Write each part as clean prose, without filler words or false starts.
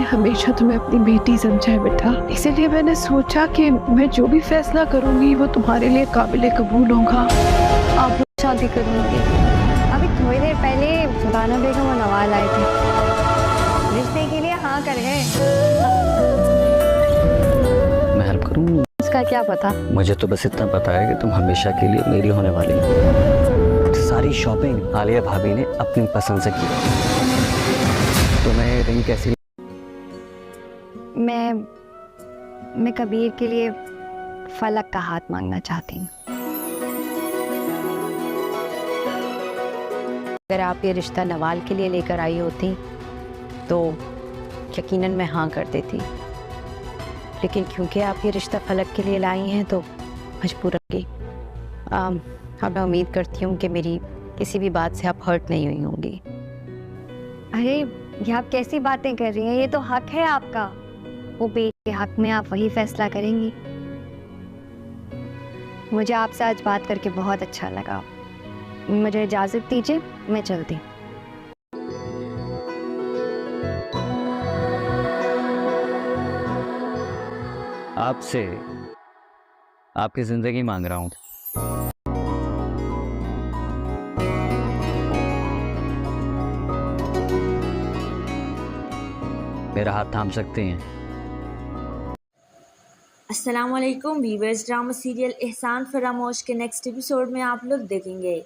हमेशा तुम्हें अपनी बेटी समझा है बेटा, इसीलिए मैंने सोचा कि मैं जो भी फैसला करूंगी वो तुम्हारे लिए काबिल कबूल होगा। आप शादी करूंगी। अभी थोड़ी देर पहले सुल्ताना बेगम और नवाज आए थे, रिश्ते के लिए हाँ कर गए। मैं हेल्प करूँ? उसका क्या पता? मुझे तो बस इतना पता है कि तुम हमेशा के लिए मेरी होने वाली हो। सारी शॉपिंग आलिया भाभी ने अपनी पसंद से की। तुम्हें रिंग कैसी? मैं कबीर के लिए फलक का हाथ मांगना चाहती हूँ। अगर आप ये रिश्ता नवाल के लिए लेकर आई होती तो यकीनन मैं हाँ कर देती, लेकिन क्योंकि आप ये रिश्ता फलक के लिए लाई हैं तो मजबूरन की। अब मैं उम्मीद करती हूँ कि मेरी किसी भी बात से आप हर्ट नहीं हुई होंगी। अरे ये आप कैसी बातें कर रही हैं? ये तो हक है आपका। वो बेटे के हक में आप वही फैसला करेंगी। मुझे आपसे आज बात करके बहुत अच्छा लगा। मुझे इजाज़त दीजिए, मैं चलती हूँ। आपसे आपकी जिंदगी मांग रहा हूँ। मेरा हाथ थाम सकते हैं? अस्सलाम वालेकुम वीवर्स, ड्रामा सीरियल एहसान फरामोश के नेक्स्ट एपिसोड में आप लोग देखेंगे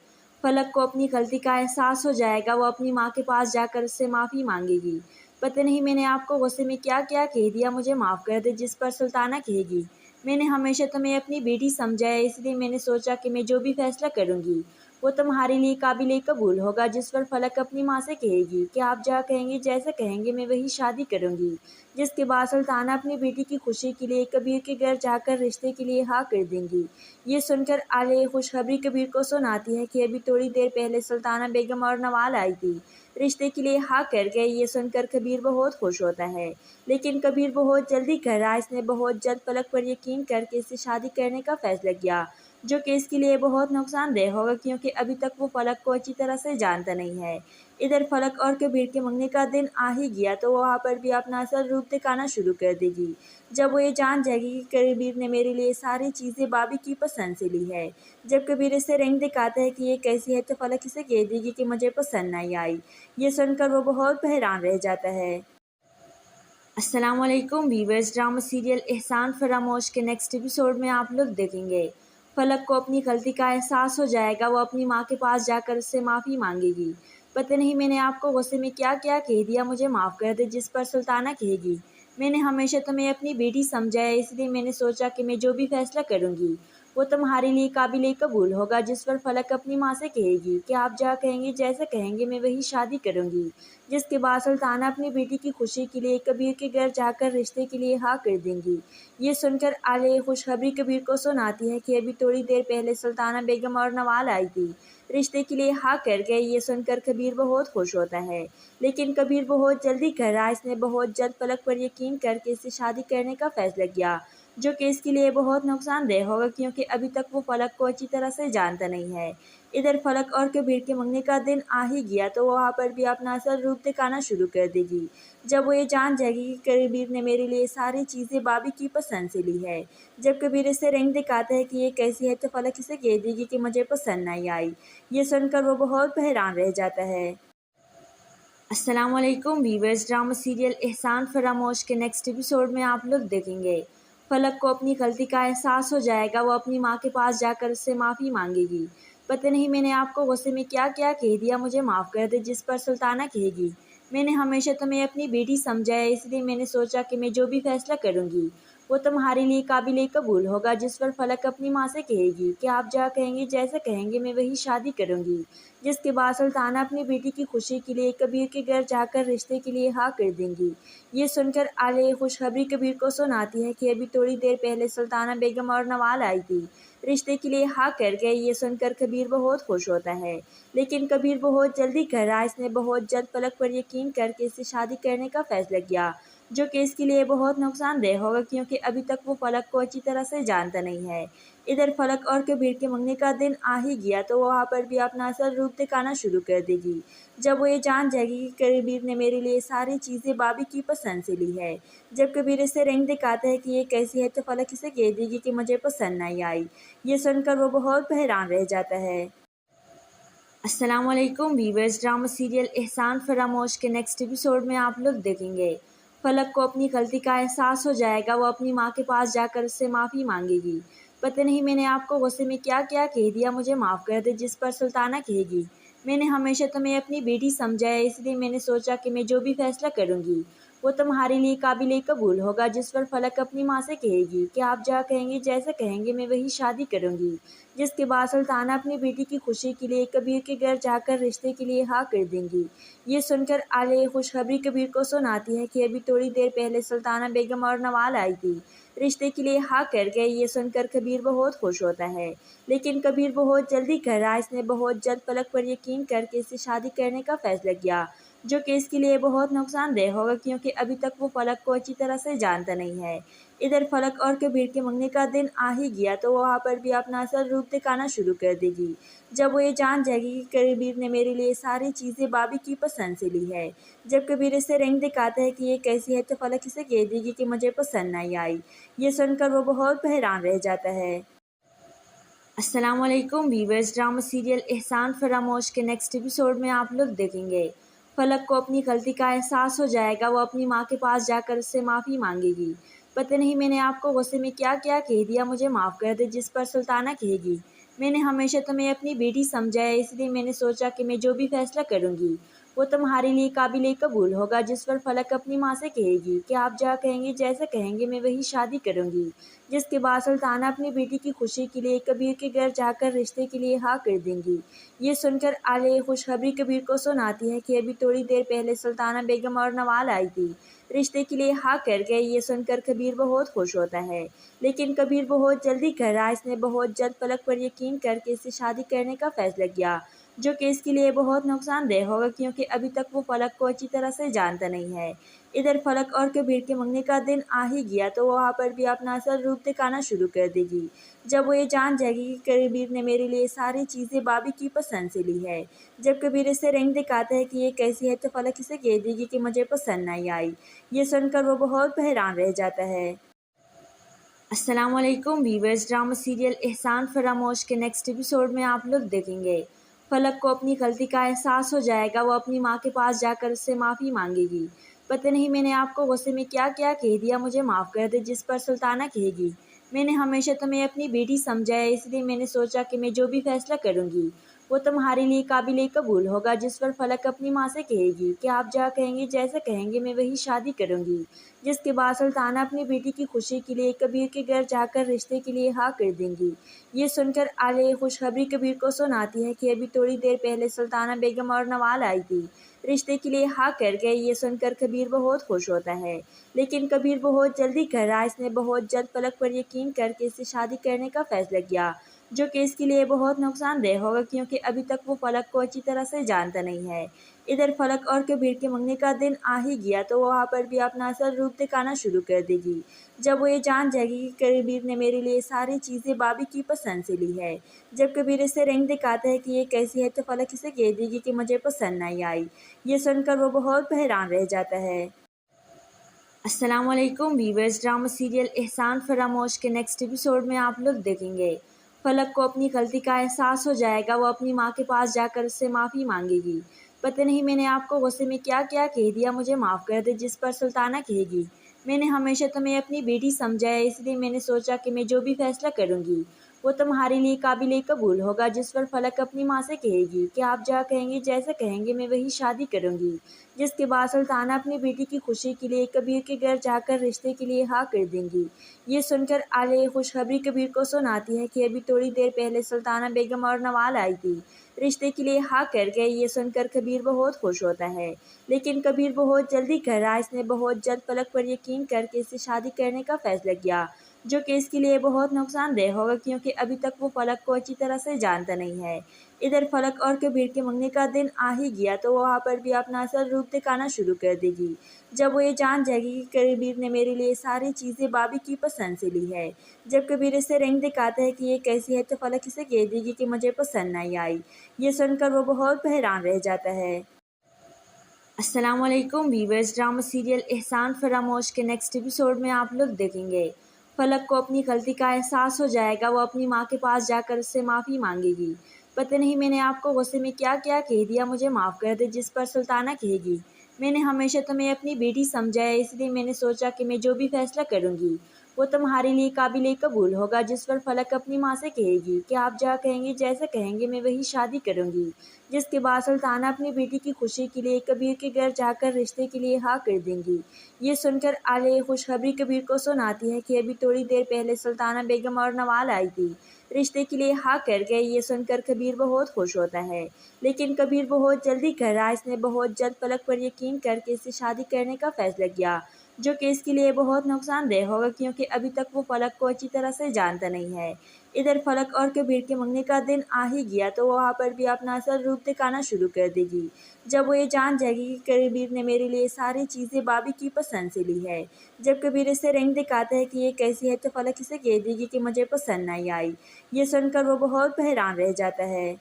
फलक को अपनी गलती का एहसास हो जाएगा। वो अपनी माँ के पास जाकर उससे माफ़ी मांगेगी। पता नहीं मैंने आपको गुस्से में क्या क्या कह दिया, मुझे माफ़ कर दे। जिस पर सुल्ताना कहेगी, मैंने हमेशा तुम्हें अपनी बेटी समझा है, इसलिए मैंने सोचा कि मैं जो भी फैसला करूँगी वो तुम्हारे लिए काबिल कबूल होगा। जिस पर फलक अपनी माँ से कहेगी कि आप जहाँ कहेंगे जैसे कहेंगे मैं वही शादी करूँगी। जिसके बाद सुल्ताना अपनी बेटी की खुशी के लिए कबीर के घर जाकर रिश्ते के लिए हाँ कर देंगी। ये सुनकर आलिया खुशखबरी कबीर को सुनाती है कि अभी थोड़ी देर पहले सुल्ताना बेगम और नवाल आई थी, रिश्ते के लिए हाँ कर गए। ये सुनकर कबीर बहुत खुश होता है, लेकिन कबीर बहुत जल्दी कर रहा है। इसने बहुत जल्द फलक पर यकीन करके इससे शादी करने का फैसला किया, जो कि इसके लिए बहुत नुकसानदेह होगा, क्योंकि अभी तक वो फलक को अच्छी तरह से जानता नहीं है। इधर फलक और कबीर के मंगने का दिन आ ही गया तो वहाँ पर भी अपना असल रूप दिखाना शुरू कर देगी। जब वो ये जान जाएगी कि कबीर ने मेरे लिए सारी चीज़ें भाभी की पसंद से ली है। जब कबीर इसे रिंग दिखाता है कि ये कैसी है तो फलक इसे कह देगी कि मुझे पसंद नहीं आई। ये सुनकर वो बहुत हैरान रह जाता है। अस्सलाम वालेकुम वीवर्स, ड्रामा सीरियल एहसान फरामोश के नेक्स्ट एपिसोड में आप लोग देखेंगे फलक को अपनी गलती का एहसास हो जाएगा। वो अपनी माँ के पास जाकर उससे माफ़ी मांगेगी। पता नहीं मैंने आपको गुस्से में क्या क्या कह दिया, मुझे माफ़ कर दे। जिस पर सुल्ताना कहेगी, मैंने हमेशा तुम्हें अपनी बेटी समझा है, इसलिए मैंने सोचा कि मैं जो भी फैसला करूँगी वो तुम्हारे लिए काबिल कबूल होगा। जिस पर फलक अपनी माँ से कहेगी कि आप जहाँ कहेंगे जैसे कहेंगे मैं वही शादी करूँगी। जिसके बाद सुल्ताना अपनी बेटी की खुशी के लिए कबीर के घर जाकर रिश्ते के लिए हाँ कर देंगी। ये सुनकर आलिया खुशखबरी कबीर को सुनाती है कि अभी थोड़ी देर पहले सुल्ताना बेगम और नवाल आई थी, रिश्ते के लिए हाँ कर गए। ये सुनकर कबीर बहुत खुश होता है, लेकिन कबीर बहुत जल्दी कर रहा है। इसने बहुत जल्द फलक पर यकीन करके इससे शादी करने का फैसला किया, जो कि इसके लिए बहुत नुकसानदेह होगा, क्योंकि अभी तक वो फलक को अच्छी तरह से जानता नहीं है। इधर फलक और कबीर के मंगने का दिन आ ही गया तो वहाँ पर भी अपना असल रूप दिखाना शुरू कर देगी। जब वो ये जान जाएगी कि कबीर ने मेरे लिए सारी चीज़ें भाभी की पसंद से ली है। जब कबीर इसे रिंग दिखाता है कि ये कैसी है तो फलक इसे कह देगी कि मुझे पसंद नहीं आई। ये सुनकर वो बहुत हैरान रह जाता है। अस्सलाम वालेकुम वीवर्स, ड्रामा सीरियल एहसान फरामोश के नेक्स्ट एपिसोड में आप लोग देखेंगे फलक को अपनी गलती का एहसास हो जाएगा। वो अपनी माँ के पास जाकर उससे माफ़ी मांगेगी। पता नहीं मैंने आपको गुस्से में क्या क्या कह दिया, मुझे माफ़ कर दे। जिस पर सुल्ताना कहेगी, मैंने हमेशा तुम्हें अपनी बेटी समझा है, इसलिए मैंने सोचा कि मैं जो भी फैसला करूँगी वो तुम्हारे लिए काबिल कबूल होगा। जिस पर फलक अपनी माँ से कहेगी कि आप जहाँ कहेंगे जैसे कहेंगे मैं वही शादी करूँगी। जिसके बाद सुल्ताना अपनी बेटी की खुशी के लिए कबीर के घर जाकर रिश्ते के लिए हाँ कर देंगी। ये सुनकर आलिया खुशखबरी कबीर को सुनाती है कि अभी थोड़ी देर पहले सुल्ताना बेगम और नवाल आई थी, रिश्ते के लिए हाँ कर गए। ये सुनकर कबीर बहुत खुश होता है, लेकिन कबीर बहुत जल्दी कर रहा है। इसने बहुत जल्द फलक पर यकीन करके इससे शादी करने का फैसला किया, जो कि इसके लिए बहुत नुकसानदेह होगा, क्योंकि अभी तक वो फलक को अच्छी तरह से जानता नहीं है। इधर फलक और कबीर के मंगने का दिन आ ही गया तो वहाँ पर भी अपना असल रूप दिखाना शुरू कर देगी। जब वो ये जान जाएगी कि कबीर ने मेरे लिए सारी चीज़ें भाभी की पसंद से ली है। जब कबीर इसे रिंग दिखाता है कि ये कैसी है तो फलक इसे कह देगी कि मुझे पसंद नहीं आई। ये सुनकर वो बहुत हैरान रह जाता है। अस्सलाम वालेकुम वीवर्स, ड्रामा सीरियल एहसान फरामोश के नेक्स्ट एपिसोड में आप लोग देखेंगे फलक को अपनी गलती का एहसास हो जाएगा। वो अपनी माँ के पास जाकर उससे माफ़ी मांगेगी। पता नहीं मैंने आपको गुस्से में क्या क्या कह दिया, मुझे माफ़ कर दे। जिस पर सुल्ताना कहेगी, मैंने हमेशा तुम्हें अपनी बेटी समझा है, इसलिए मैंने सोचा कि मैं जो भी फैसला करूँगी वो तुम्हारे लिए काबिल कबूल होगा। जिस पर फलक अपनी माँ से कहेगी कि आप जहाँ कहेंगे जैसे कहेंगे मैं वही शादी करूँगी। जिसके बाद सुल्ताना अपनी बेटी की खुशी के लिए कबीर के घर जाकर रिश्ते के लिए हाँ कर देंगी। ये सुनकर आलिया खुशखबरी कबीर को सुनाती है कि अभी थोड़ी देर पहले सुल्ताना बेगम और नवाल आई थी, रिश्ते के लिए हाँ कर गए। ये सुनकर कबीर बहुत खुश होता है, लेकिन कबीर बहुत जल्दी कर रहा है। इसने बहुत जल्द फलक पर यकीन करके इससे शादी करने का फैसला किया, जो कि इसके लिए बहुत नुकसानदेह होगा क्योंकि अभी तक वो फलक को अच्छी तरह से जानता नहीं है। इधर फलक और कबीर के मंगने का दिन आ ही गया तो वहाँ पर भी अपना असल रूप दिखाना शुरू कर देगी। जब वो ये जान जाएगी कि कबीर ने मेरे लिए सारी चीज़ें भाभी की पसंद से ली है। जब कबीर इसे रिंग दिखाता है कि ये कैसी है तो फलक इसे कह देगी कि मुझे पसंद नहीं आई। ये सुनकर वो बहुत हैरान रह जाता है। अस्सलाम वालेकुम वीवर्स, ड्रामा सीरियल एहसान फरामोश के नेक्स्ट एपिसोड में आप लोग देखेंगे फलक को अपनी गलती का एहसास हो जाएगा। वो अपनी माँ के पास जाकर उससे माफ़ी मांगेगी। पता नहीं मैंने आपको गुस्से में क्या क्या कह दिया, मुझे माफ़ कर दे। जिस पर सुल्ताना कहेगी, मैंने हमेशा तुम्हें अपनी बेटी समझा है, इसलिए मैंने सोचा कि मैं जो भी फैसला करूँगी वो तुम्हारे लिए काबिल कबूल होगा। जिस पर फलक अपनी माँ से कहेगी कि आप जहाँ कहेंगे जैसे कहेंगे मैं वही शादी करूँगी। जिसके बाद सुल्ताना अपनी बेटी की खुशी के लिए कबीर के घर जाकर रिश्ते के लिए हाँ कर देंगी। ये सुनकर आलिया खुशखबरी कबीर को सुनाती है कि अभी थोड़ी देर पहले सुल्ताना बेगम और नवाल आई थी, रिश्ते के लिए हाँ कर गए। ये सुनकर कबीर बहुत खुश होता है, लेकिन कबीर बहुत जल्दी कर रहा है। इसने बहुत जल्द फलक पर यकीन करके इससे शादी करने का फैसला किया, जो कि इसके लिए बहुत नुकसानदेह होगा क्योंकि अभी तक वो फलक को अच्छी तरह से जानता नहीं है। इधर फलक और कबीर के मंगने का दिन आ ही गया तो वहाँ पर भी अपना असल रूप दिखाना शुरू कर देगी। जब वो ये जान जाएगी कि कबीर ने मेरे लिए सारी चीज़ें भाभी की पसंद से ली है। जब कबीर इसे रिंग दिखाता है कि ये कैसी है तो फलक इसे कह देगी कि मुझे पसंद नहीं आई। ये सुनकर वो बहुत हैरान रह जाता है। अस्सलाम वालेकुम वीवर्स, ड्रामा सीरियल एहसान फरामोश के नेक्स्ट एपिसोड में आप लोग देखेंगे फलक को अपनी गलती का एहसास हो जाएगा। वो अपनी माँ के पास जाकर उससे माफ़ी मांगेगी। पता नहीं मैंने आपको गुस्से में क्या क्या कह दिया, मुझे माफ़ कर दे। जिस पर सुल्ताना कहेगी, मैंने हमेशा तुम्हें अपनी बेटी समझा है, इसलिए मैंने सोचा कि मैं जो भी फैसला करूँगी वो तुम्हारे लिए काबिल कबूल होगा। जिस पर फलक अपनी माँ से कहेगी कि आप जहाँ कहेंगे जैसे कहेंगे मैं वही शादी करूँगी। जिसके बाद सुल्ताना अपनी बेटी की खुशी के लिए कबीर के घर जाकर रिश्ते के लिए हाँ कर देंगी। ये सुनकर आलिया खुशखबरी कबीर को सुनाती है कि अभी थोड़ी देर पहले सुल्ताना बेगम और नवाल आई थी, रिश्ते के लिए हाँ कर गए। ये सुनकर कबीर बहुत खुश होता है, लेकिन कबीर बहुत जल्दी कर रहा है। इसने बहुत जल्द फलक पर यकीन करके इससे शादी करने का फैसला किया, जो कि इसके लिए बहुत नुकसानदेह होगा क्योंकि अभी तक वो फलक को अच्छी तरह से जानता नहीं है। इधर फलक और कबीर के मंगने का दिन आ ही गया तो वहाँ पर भी अपना असल रूप दिखाना शुरू कर देगी। जब वो ये जान जाएगी कि कबीर ने मेरे लिए सारी चीज़ें भाभी की पसंद से ली है। जब कबीर इसे रिंग दिखाता है कि ये कैसी है तो फलक इसे कह देगी कि मुझे पसंद नहीं आई। ये सुनकर वो बहुत हैरान रह जाता है। अस्सलाम वालेकुम वीवर्स, ड्रामा सीरियल एहसान फरामोश के नेक्स्ट एपिसोड में आप लोग देखेंगे फलक को अपनी गलती का एहसास हो जाएगा। वो अपनी माँ के पास जाकर उससे माफ़ी मांगेगी। पता नहीं मैंने आपको गुस्से में क्या क्या कह दिया, मुझे माफ़ कर दे। जिस पर सुल्ताना कहेगी, मैंने हमेशा तुम्हें अपनी बेटी समझा है, इसलिए मैंने सोचा कि मैं जो भी फैसला करूँगी वो तुम्हारे लिए काबिल कबूल होगा। जिस पर फलक अपनी माँ से कहेगी कि आप जहाँ कहेंगे जैसे कहेंगे मैं वही शादी करूँगी। जिसके बाद सुल्ताना अपनी बेटी की खुशी के लिए कबीर के घर जाकर रिश्ते के लिए हाँ कर देंगी। ये सुनकर आलिया खुशखबरी कबीर को सुनाती है कि अभी थोड़ी देर पहले सुल्ताना बेगम और नवाल आई थी, रिश्ते के लिए हाँ कर गए। ये सुनकर कबीर बहुत खुश होता है, लेकिन कबीर बहुत जल्दी कर रहा है। इसने बहुत जल्द फलक पर यकीन करके इससे शादी करने का फैसला किया, जो कि इसके लिए बहुत नुकसानदेह होगा क्योंकि अभी तक वो फलक को अच्छी तरह से जानता नहीं है। इधर फलक और कबीर के मंगने का दिन आ ही गया तो वहाँ पर भी अपना असल रूप दिखाना शुरू कर देगी। जब वो ये जान जाएगी कि कबीर ने मेरे लिए सारी चीज़ें भाभी की पसंद से ली है। जब कबीर इसे रिंग दिखाता है कि ये कैसी है तो फलक इसे कह देगी कि मुझे पसंद नहीं आई। ये सुनकर वो बहुत हैरान रह जाता है। अस्सलामुअलैकुम वीवर्स, ड्रामा सीरियल एहसान फरामोश के नेक्स्ट एपिसोड में आप लोग देखेंगे फलक को अपनी गलती का एहसास हो जाएगा। वो अपनी माँ के पास जाकर उससे माफ़ी मांगेगी। पता नहीं मैंने आपको गुस्से में क्या क्या कह दिया, मुझे माफ़ कर दे। जिस पर सुल्ताना कहेगी, मैंने हमेशा तुम्हें अपनी बेटी समझा है, इसलिए मैंने सोचा कि मैं जो भी फैसला करूँगी वो तुम्हारे लिए काबिल कबूल होगा। जिस पर फलक अपनी माँ से कहेगी कि आप जहाँ कहेंगे जैसे कहेंगे मैं वही शादी करूँगी। जिसके बाद सुल्ताना अपनी बेटी की खुशी के लिए कबीर के घर जाकर रिश्ते के लिए हाँ कर देंगी। ये सुनकर आलिया खुशखबरी कबीर को सुनाती है कि अभी थोड़ी देर पहले सुल्ताना बेगम और नवाल आई थी, रिश्ते के लिए हाँ कर गए। ये सुनकर कबीर बहुत खुश होता है, लेकिन कबीर बहुत जल्दी कर रहा है। इसने बहुत जल्द फलक पर यकीन करके इससे शादी करने का फैसला किया, जो कि इसके लिए बहुत नुकसानदेह होगा क्योंकि अभी तक वो फलक को अच्छी तरह से जानता नहीं है। इधर फलक और कबीर के मंगने का दिन आ ही गया तो वहाँ पर भी अपना असल रूप दिखाना शुरू कर देगी। जब वो ये जान जाएगी कि कबीर ने मेरे लिए सारी चीज़ें भाभी की पसंद से ली है। जब कबीर इसे रिंग दिखाता है कि ये कैसी है तो फलक इसे कह देगी कि मुझे पसंद नहीं आई। ये सुनकर वो बहुत हैरान रह जाता है।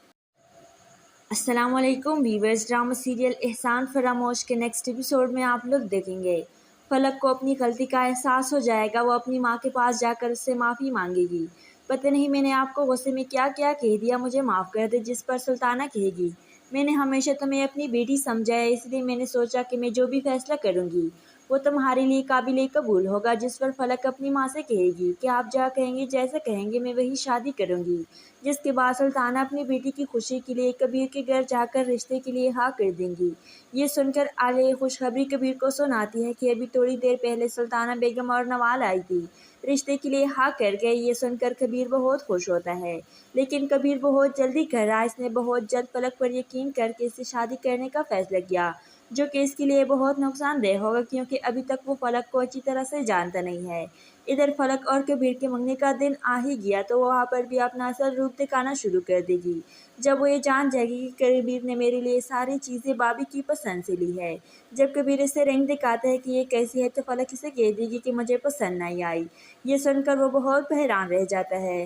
अस्सलामुअलैकुम वीवर्स, ड्रामा सीरियल एहसान फरामोश के नेक्स्ट एपिसोड में आप लोग देखेंगे फलक को अपनी गलती का एहसास हो जाएगा। वो अपनी माँ के पास जाकर उससे माफ़ी मांगेगी। पता नहीं मैंने आपको गुस्से में क्या क्या कह दिया, मुझे माफ़ कर दे। जिस पर सुल्ताना कहेगी, मैंने हमेशा तुम्हें अपनी बेटी समझा है, इसलिए मैंने सोचा कि मैं जो भी फैसला करूँगी वो तुम्हारे लिए काबिल कबूल होगा। जिस पर फलक अपनी माँ से कहेगी कि आप जहाँ कहेंगे जैसे कहेंगे मैं वही शादी करूँगी। जिसके बाद सुल्ताना अपनी बेटी की खुशी के लिए कबीर के घर जाकर रिश्ते के लिए हाँ कर देंगी। ये सुनकर आलिया खुशखबरी कबीर को सुनाती है कि अभी थोड़ी देर पहले सुल्ताना बेगम और नवाल आई थी, रिश्ते के लिए हाँ कर गए। ये सुनकर कबीर बहुत खुश होता है, लेकिन कबीर बहुत जल्दी कर रहा है। इसने बहुत जल्द फलक पर यकीन करके इससे शादी करने का फैसला किया, जो कि इसके लिए बहुत नुकसानदेह होगा क्योंकि अभी तक वो फलक को अच्छी तरह से जानता नहीं है। इधर फलक और कबीर के मंगने का दिन आ ही गया तो वहाँ पर भी अपना असल रूप दिखाना शुरू कर देगी। जब वो ये जान जाएगी कि कबीर ने मेरे लिए सारी चीज़ें भाभी की पसंद से ली है। जब कबीर इसे रिंग दिखाता है कि ये कैसी है तो फलक इसे कह देगी कि मुझे पसंद नहीं आई। ये सुनकर वो बहुत हैरान रह जाता है।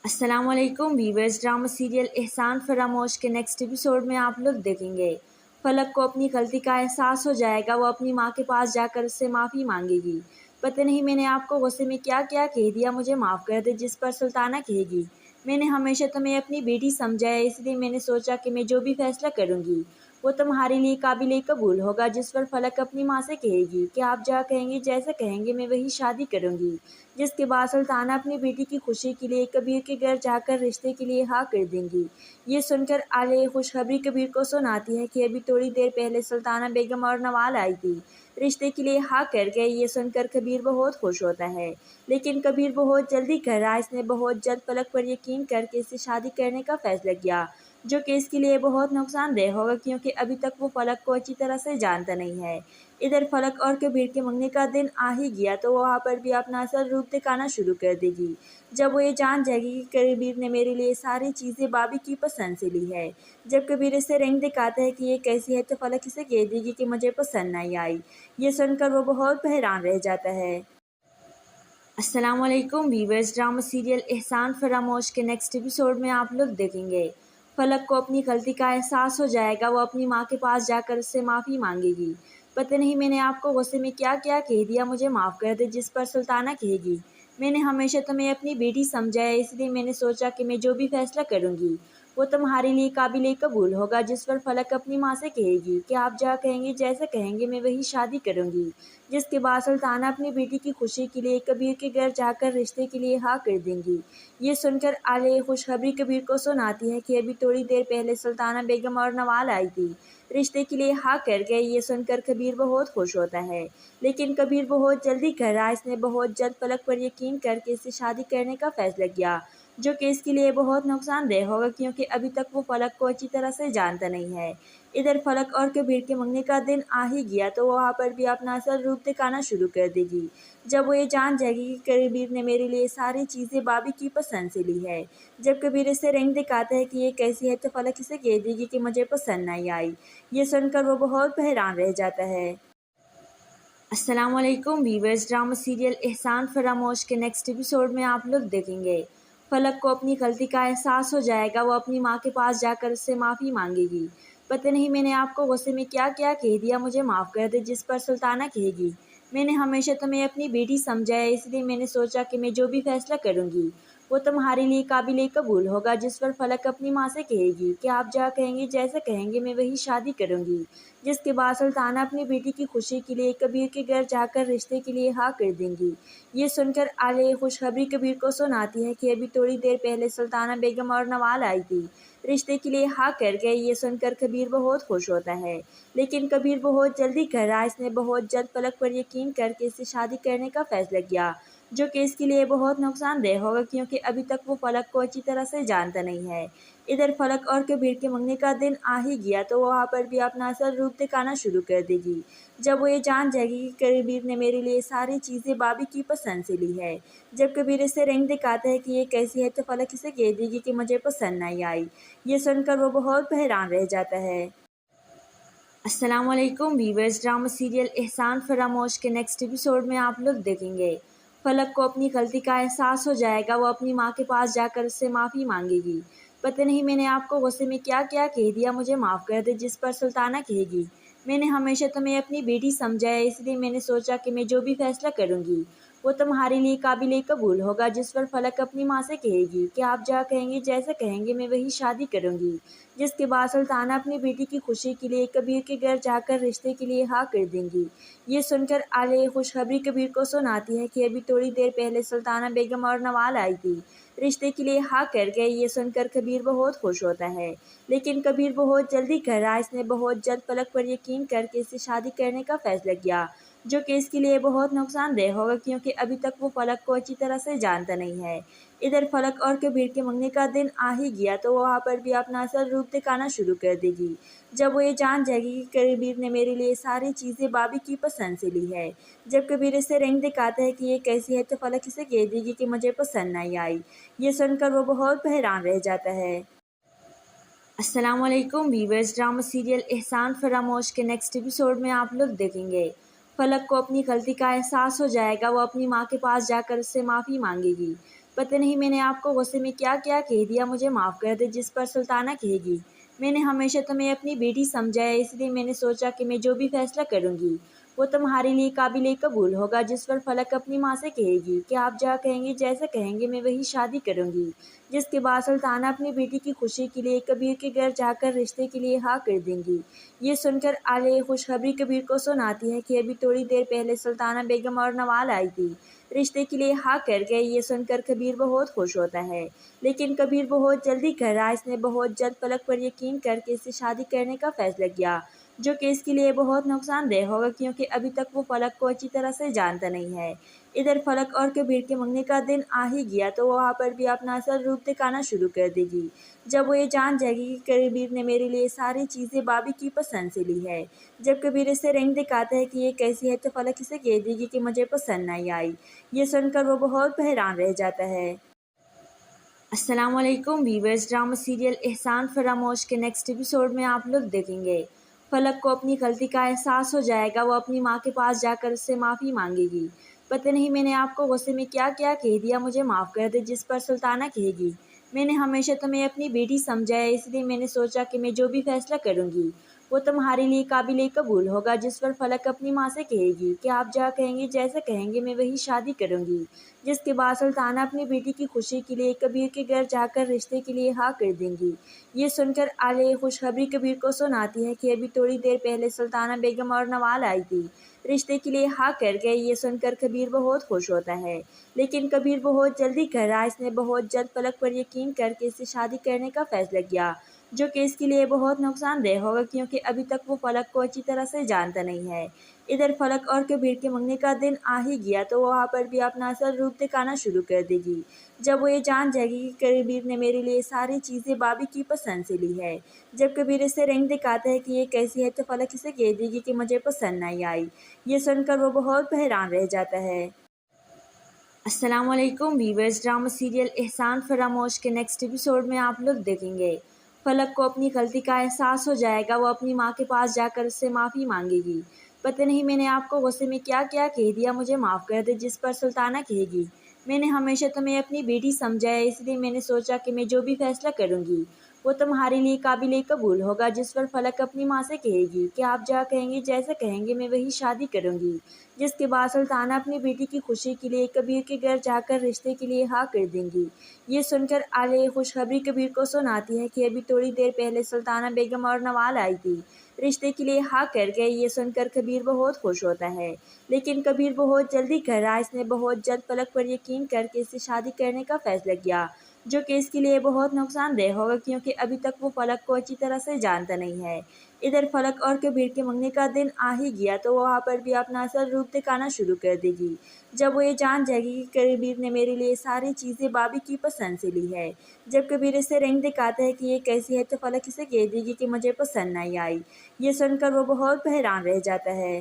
अस्सलामुअलैकुम वीवर्स, ड्रामा सीरियल एहसान फरामोश के नेक्स्ट एपिसोड में आप लोग देखेंगे फलक को अपनी गलती का एहसास हो जाएगा। वो अपनी माँ के पास जाकर उससे माफ़ी मांगेगी। पता नहीं मैंने आपको गुस्से में क्या क्या कह दिया, मुझे माफ़ कर दे। जिस पर सुल्ताना कहेगी, मैंने हमेशा तुम्हें अपनी बेटी समझा है, इसलिए मैंने सोचा कि मैं जो भी फैसला करूँगी वो तुम्हारे लिए काबिल कबूल होगा। जिस पर फलक अपनी माँ से कहेगी कि आप जहाँ कहेंगे जैसे कहेंगे मैं वही शादी करूँगी। जिसके बाद सुल्ताना अपनी बेटी की खुशी के लिए कबीर के घर जाकर रिश्ते के लिए हाँ कर देंगी। ये सुनकर आलिया खुशखबरी कबीर को सुनाती है कि अभी थोड़ी देर पहले सुल्ताना बेगम और नवाल आई थी, रिश्ते के लिए हाँ कर गए। ये सुनकर कबीर बहुत खुश होता है, लेकिन कबीर बहुत जल्दी कर रहा है। इसने बहुत जल्द फलक पर यकीन करके इससे शादी करने का फैसला किया, जो कि इसके लिए बहुत नुकसानदेह होगा क्योंकि अभी तक वो फलक को अच्छी तरह से जानता नहीं है। इधर फलक और कबीर के मंगने का दिन आ ही गया तो वहाँ पर भी अपना असल रूप दिखाना शुरू कर देगी। जब वो ये जान जाएगी कि कबीर ने मेरे लिए सारी चीज़ें भाभी की पसंद से ली है। जब कबीर इसे रिंग दिखाता है कि ये कैसी है तो फलक इसे कह देगी कि मुझे पसंद नहीं आई। ये सुनकर वो बहुत हैरान रह जाता है। अस्सलामुअलैकुम वीवर्स, ड्रामा सीरियल एहसान फरामोश के नेक्स्ट एपिसोड में आप लोग देखेंगे फलक को अपनी गलती का एहसास हो जाएगा। वो अपनी माँ के पास जाकर उससे माफ़ी मांगेगी। पता नहीं मैंने आपको गुस्से में क्या क्या कह दिया, मुझे माफ़ कर दे। जिस पर सुल्ताना कहेगी, मैंने हमेशा तुम्हें अपनी बेटी समझा है, इसलिए मैंने सोचा कि मैं जो भी फैसला करूँगी वो तुम्हारे लिए काबिल कबूल होगा। जिस पर फलक अपनी माँ से कहेगी कि आप जहाँ कहेंगे जैसे कहेंगे मैं वही शादी करूँगी। जिसके बाद सुल्ताना अपनी बेटी की खुशी के लिए कबीर के घर जाकर रिश्ते के लिए हाँ कर देंगी। ये सुनकर आलिया खुशखबरी कबीर को सुनाती है कि अभी थोड़ी देर पहले सुल्ताना बेगम और नवाल आई थी, रिश्ते के लिए हाँ कर गए। ये सुनकर कबीर बहुत खुश होता है, लेकिन कबीर बहुत जल्दी कर रहा है। इसने बहुत जल्द फलक पर यकीन करके इससे शादी करने का फैसला किया, जो कि इसके लिए बहुत नुकसान दह होगा, क्योंकि अभी तक वो फलक को अच्छी तरह से जानता नहीं है। इधर फलक और कबीर के मंगनी का दिन आ ही गया तो वहाँ पर भी अपना असल रूप दिखाना शुरू कर देगी। जब वो ये जान जाएगी कि कबीर ने मेरे लिए सारी चीज़ें भाभी की पसंद से ली है। जब कबीर इसे रंग दिखाता है कि ये कैसी है तो फलक इसे कह देगी कि मुझे पसंद नहीं आई। ये सुनकर वो बहुत हैरान रह जाता है। अस्सलाम वालेकुम वीवर्स, ड्रामा सीरियल एहसान फरामोश के नेक्स्ट एपिसोड में आप लोग देखेंगे फलक को अपनी गलती का एहसास हो जाएगा। वो अपनी माँ के पास जाकर उससे माफ़ी मांगेगी। पता नहीं मैंने आपको गुस्से में क्या क्या कह दिया, मुझे माफ़ कर दे। जिस पर सुल्ताना कहेगी, मैंने हमेशा तुम्हें अपनी बेटी समझा है, इसलिए मैंने सोचा कि मैं जो भी फैसला करूँगी वो तुम्हारे लिए काबिल कबूल होगा। जिस पर फलक अपनी माँ से कहेगी कि आप जहाँ कहेंगे जैसे कहेंगे मैं वही शादी करूँगी। जिसके बाद सुल्ताना अपनी बेटी की खुशी के लिए कबीर के घर जाकर रिश्ते के लिए हाँ कर देंगी। ये सुनकर आलिया खुशखबरी कबीर को सुनाती है कि अभी थोड़ी देर पहले सुल्ताना बेगम और नवाल आई थी, रिश्ते के लिए हाँ कर गए। ये सुनकर कबीर बहुत खुश होता है, लेकिन कबीर बहुत जल्दी कर रहा है। इसने बहुत जल्द फलक पर यकीन करके इससे शादी करने का फैसला किया, जो कि इसके लिए बहुत नुकसानदेह होगा, क्योंकि अभी तक वो फलक को अच्छी तरह से जानता नहीं है। इधर फलक और कबीर के मंगनी का दिन आ ही गया तो वहाँ पर भी अपना असल रूप दिखाना शुरू कर देगी। जब वो ये जान जाएगी कि कबीर ने मेरे लिए सारी चीज़ें भाभी की पसंद से ली है। जब कबीर इसे रंग दिखाता है कि ये कैसी है तो फलक इसे कह देगी कि मुझे पसंद नहीं आई। ये सुनकर वो बहुत हैरान रह जाता है। अस्सलाम वालेकुम वीवर्स, ड्रामा सीरियल एहसान फरामोश के नेक्स्ट एपिसोड में आप लोग देखेंगे फलक को अपनी गलती का एहसास हो जाएगा। वो अपनी माँ के पास जाकर उससे माफ़ी मांगेगी। पता नहीं मैंने आपको गुस्से में क्या क्या कह दिया, मुझे माफ़ कर दे। जिस पर सुल्ताना कहेगी, मैंने हमेशा तुम्हें अपनी बेटी समझा है, इसलिए मैंने सोचा कि मैं जो भी फैसला करूँगी वो तुम्हारे लिए काबिल कबूल होगा। जिस पर फलक अपनी माँ से कहेगी कि आप जहाँ कहेंगे जैसे कहेंगे मैं वही शादी करूँगी। जिसके बाद सुल्ताना अपनी बेटी की खुशी के लिए कबीर के घर जाकर रिश्ते के लिए हाँ कर देंगी। ये सुनकर आलिया खुशखबरी कबीर को सुनाती है कि अभी थोड़ी देर पहले सुल्ताना बेगम और नवाल आई थी, रिश्ते के लिए हाँ कर गए। ये सुनकर कबीर बहुत खुश होता है, लेकिन कबीर बहुत जल्दी कर रहा है। इसने बहुत जल्द फलक पर यकीन करके इससे शादी करने का फैसला किया, जो कि इसके लिए बहुत नुकसानदेह होगा, क्योंकि अभी तक वो फलक को अच्छी तरह से जानता नहीं है। इधर फलक और कबीर के मंगनी का दिन आ ही गया तो वहाँ पर भी अपना असल रूप दिखाना शुरू कर देगी। जब वो ये जान जाएगी कि कबीर ने मेरे लिए सारी चीज़ें भाभी की पसंद से ली है। जब कबीर इसे रंग दिखाता है कि ये कैसी है तो फलक इसे कह देगी कि मुझे पसंद नहीं आई। ये सुनकर वो बहुत हैरान रह जाता है। अस्सलाम वालेकुम वीवर्स, ड्रामा सीरियल एहसान फरामोश के नेक्स्ट एपिसोड में आप लोग देखेंगे फलक को अपनी गलती का एहसास हो जाएगा। वो अपनी माँ के पास जाकर उससे माफ़ी मांगेगी। पता नहीं मैंने आपको गुस्से में क्या क्या कह दिया, मुझे माफ़ कर दे। जिस पर सुल्ताना कहेगी, मैंने हमेशा तुम्हें अपनी बेटी समझा है, इसलिए मैंने सोचा कि मैं जो भी फैसला करूँगी वो तुम्हारे लिए काबिल कबूल होगा। जिस पर फलक अपनी माँ से कहेगी कि आप जहाँ कहेंगे जैसे कहेंगे मैं वही शादी करूँगी। जिसके बाद सुल्ताना अपनी बेटी की खुशी के लिए कबीर के घर जाकर रिश्ते के लिए हाँ कर देंगी। ये सुनकर आलिया खुशखबरी कबीर को सुनाती है कि अभी थोड़ी देर पहले सुल्ताना बेगम और नवाल आई थी, रिश्ते के लिए हाँ कर गए। ये सुनकर कबीर बहुत खुश होता है, लेकिन कबीर बहुत जल्दी कर रहा है। इसने बहुत जल्द फलक पर यकीन करके इससे शादी करने का फैसला किया, जो कि इसके लिए बहुत नुकसानदेह होगा, क्योंकि अभी तक वो फलक को अच्छी तरह से जानता नहीं है। इधर फलक और कबीर के मंगनी का दिन आ ही गया तो वहाँ पर भी अपना असल रूप दिखाना शुरू कर देगी। जब वो ये जान जाएगी कि कबीर ने मेरे लिए सारी चीज़ें भाभी की पसंद से ली है। जब कबीर इसे रंग दिखाता है कि ये कैसी है तो फलक इसे कह देगी कि मुझे पसंद नहीं आई। ये सुनकर वो बहुत हैरान रह जाता है। अस्सलाम वालेकुम वीवर्स, ड्रामा सीरियल एहसान फरामोश के नेक्स्ट एपिसोड में आप लोग देखेंगे फलक को अपनी गलती का एहसास हो जाएगा। वो अपनी माँ के पास जाकर उससे माफ़ी मांगेगी। पता नहीं मैंने आपको गुस्से में क्या क्या कह दिया, मुझे माफ़ कर दे। जिस पर सुल्ताना कहेगी, मैंने हमेशा तुम्हें अपनी बेटी समझा है, इसलिए मैंने सोचा कि मैं जो भी फैसला करूँगी वो तुम्हारे लिए काबिल कबूल होगा। जिस पर फलक अपनी माँ से कहेगी कि आप जहाँ कहेंगे जैसे कहेंगे मैं वही शादी करूँगी। जिसके बाद सुल्ताना अपनी बेटी की खुशी के लिए कबीर के घर जाकर रिश्ते के लिए हाँ कर देंगी। ये सुनकर आलिया खुशखबरी कबीर को सुनाती है कि अभी थोड़ी देर पहले सुल्ताना बेगम और नवाल आई थी, रिश्ते के लिए हाँ कर गए। ये सुनकर कबीर बहुत खुश होता है, लेकिन कबीर बहुत जल्दी कर रहा है। इसने बहुत जल्द फलक पर यकीन करके इससे शादी करने का फैसला किया, जो कि इसके लिए बहुत नुकसानदेह होगा क्योंकि अभी तक वो फलक को अच्छी तरह से जानता नहीं है। इधर फलक और कबीर के मंगने का दिन आ ही गया तो वहाँ पर भी अपना असल रूप दिखाना शुरू कर देगी। जब वो ये जान जाएगी कि कबीर ने मेरे लिए सारी चीज़ें भाभी की पसंद से ली है। जब कबीर इसे रंग दिखाता है कि ये कैसी है तो फलक इसे कह देगी कि मुझे पसंद नहीं आई। ये सुनकर वो बहुत हैरान रह जाता है। अस्सलामुअलैकुम वीवर्स, ड्रामा सीरियल एहसान फरामोश के नेक्स्ट एपिसोड में आप लोग देखेंगे फलक को अपनी गलती का एहसास हो जाएगा। वो अपनी माँ के पास जाकर उससे माफ़ी मांगेगी। पता नहीं मैंने आपको गुस्से में क्या क्या कह दिया, मुझे माफ़ कर दे। जिस पर सुल्ताना कहेगी, मैंने हमेशा तुम्हें अपनी बेटी समझा है, इसलिए मैंने सोचा कि मैं जो भी फैसला करूँगी वो तुम्हारे लिए काबिल कबूल होगा। जिस पर फलक अपनी माँ से कहेगी कि आप जहाँ कहेंगे जैसे कहेंगे मैं वही शादी करूँगी। जिसके बाद सुल्ताना अपनी बेटी की खुशी के लिए कबीर के घर जाकर रिश्ते के लिए हाँ कर देंगी। ये सुनकर आलिया खुशखबरी कबीर को सुनाती है कि अभी थोड़ी देर पहले सुल्ताना बेगम और नवाल आई थी, रिश्ते के लिए हाँ कर गए। ये सुनकर कबीर बहुत खुश होता है, लेकिन कबीर बहुत जल्दी कर रहा है। इसने बहुत जल्द फलक पर यकीन करके इससे शादी करने का फैसला किया, जो कि इसके लिए बहुत नुकसानदेह होगा क्योंकि अभी तक वो फलक को अच्छी तरह से जानता नहीं है। इधर फलक और कबीर के मंगने का दिन आ ही गया तो वहाँ पर भी अपना असल रूप दिखाना शुरू कर देगी। जब वो ये जान जाएगी कि कबीर ने मेरे लिए सारी चीज़ें भाभी की पसंद से ली है। जब कबीर इसे रंग दिखाता है कि ये कैसी है तो फलक इसे कह देगी कि मुझे पसंद नहीं आई। ये सुनकर वो बहुत हैरान रह जाता है।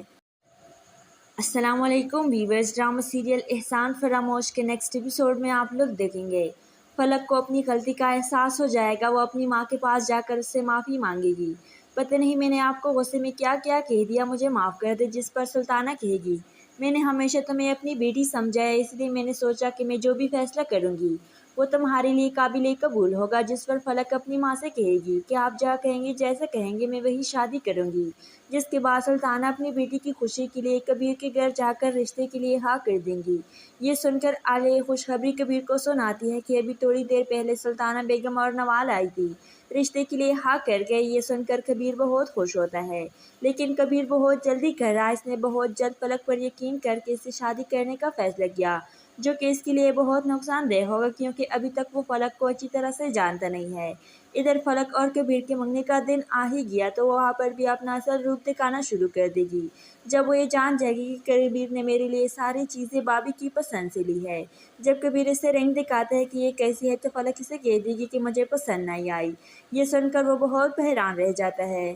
अस्सलामुअलैकुम वीवर्स, ड्रामा सीरियल एहसान फरामोश के नेक्स्ट एपिसोड में आप लोग देखेंगे फलक को अपनी गलती का एहसास हो जाएगा। वो अपनी माँ के पास जाकर उससे माफ़ी मांगेगी। पता नहीं मैंने आपको गुस्से में क्या क्या कह दिया, मुझे माफ़ कर दे। जिस पर सुल्ताना कहेगी, मैंने हमेशा तुम्हें अपनी बेटी समझा है, इसलिए मैंने सोचा कि मैं जो भी फैसला करूँगी वो तुम्हारे लिए काबिल कबूल होगा। जिस पर फलक अपनी माँ से कहेगी कि आप जहाँ कहेंगे जैसे कहेंगे मैं वही शादी करूँगी। जिसके बाद सुल्ताना अपनी बेटी की खुशी के लिए कबीर के घर जाकर रिश्ते के लिए हाँ कर देंगी। ये सुनकर आलिया खुशखबरी कबीर को सुनाती है कि अभी थोड़ी देर पहले सुल्ताना बेगम और नवाल आई थी, रिश्ते के लिए हाँ कर गए। ये सुनकर कबीर बहुत खुश होता है, लेकिन कबीर बहुत जल्दी कर रहा है। इसने बहुत जल्द फलक पर यकीन करके इससे शादी करने का फैसला किया, जो कि इसके लिए बहुत नुकसानदेह होगा क्योंकि अभी तक वो फलक को अच्छी तरह से जानता नहीं है। इधर फलक और कबीर के मंगने का दिन आ ही गया तो वहाँ पर भी अपना असल रूप दिखाना शुरू कर देगी। जब वो ये जान जाएगी कि कबीर ने मेरे लिए सारी चीज़ें भाभी की पसंद से ली है। जब कबीर इसे रंग दिखाता है कि ये कैसी है तो फलक इसे कह देगी कि मुझे पसंद नहीं आई। ये सुनकर वो बहुत हैरान रह जाता है।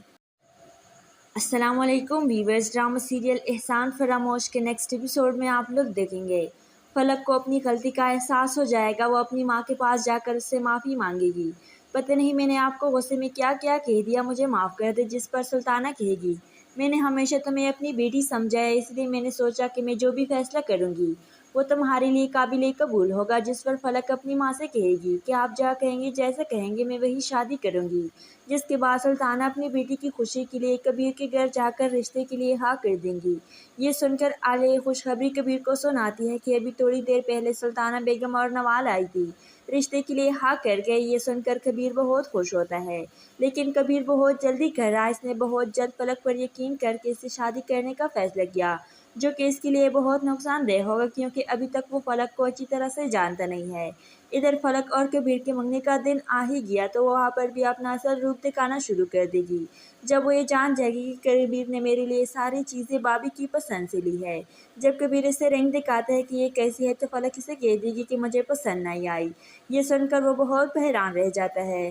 अस्सलामुअलैकुम वीवर्स, ड्रामा सीरियल एहसान फरामोश के नेक्स्ट एपिसोड में आप लोग देखेंगे फलक को अपनी गलती का एहसास हो जाएगा। वो अपनी माँ के पास जाकर उससे माफ़ी मांगेगी। पता नहीं मैंने आपको गुस्से में क्या क्या कह दिया, मुझे माफ़ कर दे। जिस पर सुल्ताना कहेगी, मैंने हमेशा तुम्हें अपनी बेटी समझा है, इसलिए मैंने सोचा कि मैं जो भी फैसला करूँगी वो तुम्हारे लिए काबिल कबूल होगा। जिस पर फलक अपनी माँ से कहेगी कि आप जहाँ कहेंगे जैसे कहेंगे मैं वही शादी करूँगी। जिसके बाद सुल्ताना अपनी बेटी की खुशी के लिए कबीर के घर जाकर रिश्ते के लिए हाँ कर देंगी। ये सुनकर आलिया खुशखबरी कबीर को सुनाती है कि अभी थोड़ी देर पहले सुल्ताना बेगम और नवाल आई थी, रिश्ते के लिए हाँ कर गए। ये सुनकर कबीर बहुत खुश होता है, लेकिन कबीर बहुत जल्दी कर रहा है। इसने बहुत जल्द फलक पर यकीन करके इससे शादी करने का फैसला किया, जो कि इसके लिए बहुत नुकसानदेह होगा क्योंकि अभी तक वो फलक को अच्छी तरह से जानता नहीं है। इधर फलक और कबीर के मंगने का दिन आ ही गया तो वहाँ पर भी अपना असल रूप दिखाना शुरू कर देगी। जब वो ये जान जाएगी कि कबीर ने मेरे लिए सारी चीज़ें भाभी की पसंद से ली है। जब कबीर इसे रंग दिखाता है कि ये कैसी है तो फलक इसे कह देगी कि मुझे पसंद नहीं आई। ये सुनकर वो बहुत हैरान रह जाता है।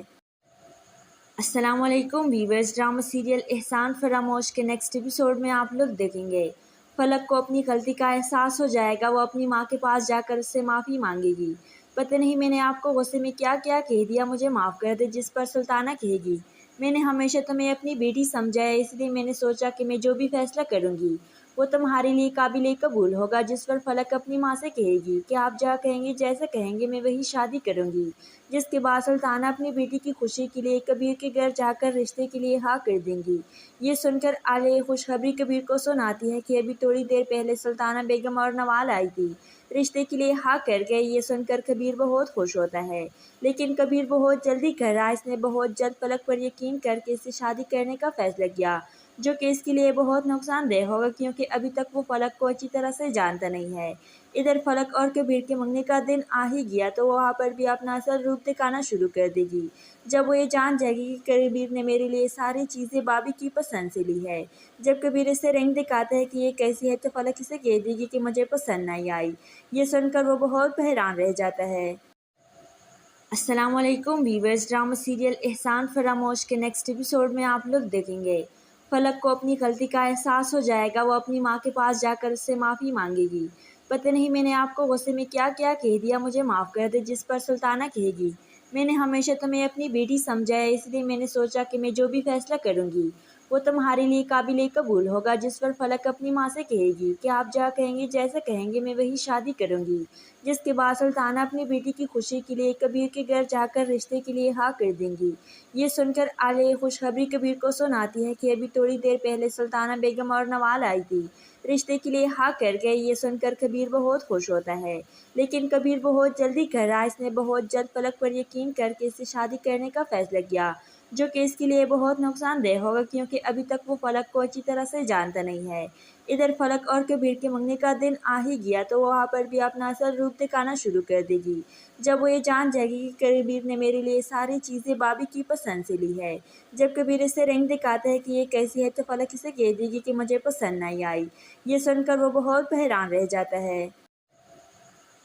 अस्सलामुअलैकुम वीवर्स, ड्रामा सीरियल एहसान फरामोश के नेक्स्ट एपिसोड में आप लोग देखेंगे फलक को अपनी गलती का एहसास हो जाएगा। वो अपनी माँ के पास जाकर उससे माफ़ी मांगेगी। पता नहीं मैंने आपको गुस्से में क्या क्या कह दिया, मुझे माफ़ कर दे। जिस पर सुल्ताना कहेगी, मैंने हमेशा तुम्हें अपनी बेटी समझा है, इसलिए मैंने सोचा कि मैं जो भी फैसला करूँगी वो तुम्हारे लिए काबिल कबूल होगा। जिस पर फलक अपनी माँ से कहेगी कि आप जहाँ कहेंगे जैसे कहेंगे मैं वही शादी करूँगी। जिसके बाद सुल्ताना अपनी बेटी की खुशी के लिए कबीर के घर जाकर रिश्ते के लिए हाँ कर देंगी। ये सुनकर आलिया खुशखबरी कबीर को सुनाती है कि अभी थोड़ी देर पहले सुल्ताना बेगम और नवाल आई थी, रिश्ते के लिए हाँ कर गए। ये सुनकर कबीर बहुत खुश होता है, लेकिन कबीर बहुत जल्दी कर रहा है। इसने बहुत जल्द फलक पर यकीन करके इससे शादी करने का फैसला किया, जो कि इसके लिए बहुत नुकसानदेह होगा क्योंकि अभी तक वो फलक को अच्छी तरह से जानता नहीं है। इधर फलक और कबीर के मंगने का दिन आ ही गया तो वहाँ पर भी अपना असल रूप दिखाना शुरू कर देगी। जब वो ये जान जाएगी कि कबीर ने मेरे लिए सारी चीज़ें भाभी की पसंद से ली है। जब कबीर इसे रिंग दिखाता है कि ये कैसी है तो फलक इसे कह देगी कि मुझे पसंद नहीं आई। ये सुनकर वो बहुत हैरान रह जाता है। अस्सलाम वालेकुम वीवर्स, ड्रामा सीरियल एहसान फरामोश के नेक्स्ट एपिसोड में आप लोग देखेंगे फलक को अपनी गलती का एहसास हो जाएगा। वो अपनी माँ के पास जाकर उससे माफ़ी मांगेगी। पता नहीं मैंने आपको गुस्से में क्या क्या कह दिया, मुझे माफ़ कर दे। जिस पर सुल्ताना कहेगी, मैंने हमेशा तुम्हें अपनी बेटी समझा है, इसलिए मैंने सोचा कि मैं जो भी फैसला करूँगी वो तुम्हारे लिए काबिल कबूल होगा। जिस पर फलक अपनी माँ से कहेगी कि आप जहाँ कहेंगे जैसे कहेंगे मैं वही शादी करूँगी। जिसके बाद सुल्ताना अपनी बेटी की खुशी के लिए कबीर के घर जाकर रिश्ते के लिए हाँ कर देंगी। ये सुनकर आलिया खुशखबरी कबीर को सुनाती है कि अभी थोड़ी देर पहले सुल्ताना बेगम और नवाल आई थी, रिश्ते के लिए हाँ कर गए। ये सुनकर कबीर बहुत खुश होता है, लेकिन कबीर बहुत जल्दी कर रहा है। इसने बहुत जल्द फलक पर यकीन करके इससे शादी करने का फैसला किया, जो कि इसके लिए बहुत नुकसानदेह होगा क्योंकि अभी तक वो फलक को अच्छी तरह से जानता नहीं है। इधर फलक और कबीर के मंगने का दिन आ ही गया तो वहाँ पर भी अपना असल रूप दिखाना शुरू कर देगी। जब वो ये जान जाएगी कि कबीर ने मेरे लिए सारी चीज़ें भाभी की पसंद से ली है। जब कबीर इसे रिंग दिखाता है कि ये कैसी है तो फलक इसे कह देगी कि मुझे पसंद नहीं आई। ये सुनकर वो बहुत हैरान रह जाता है।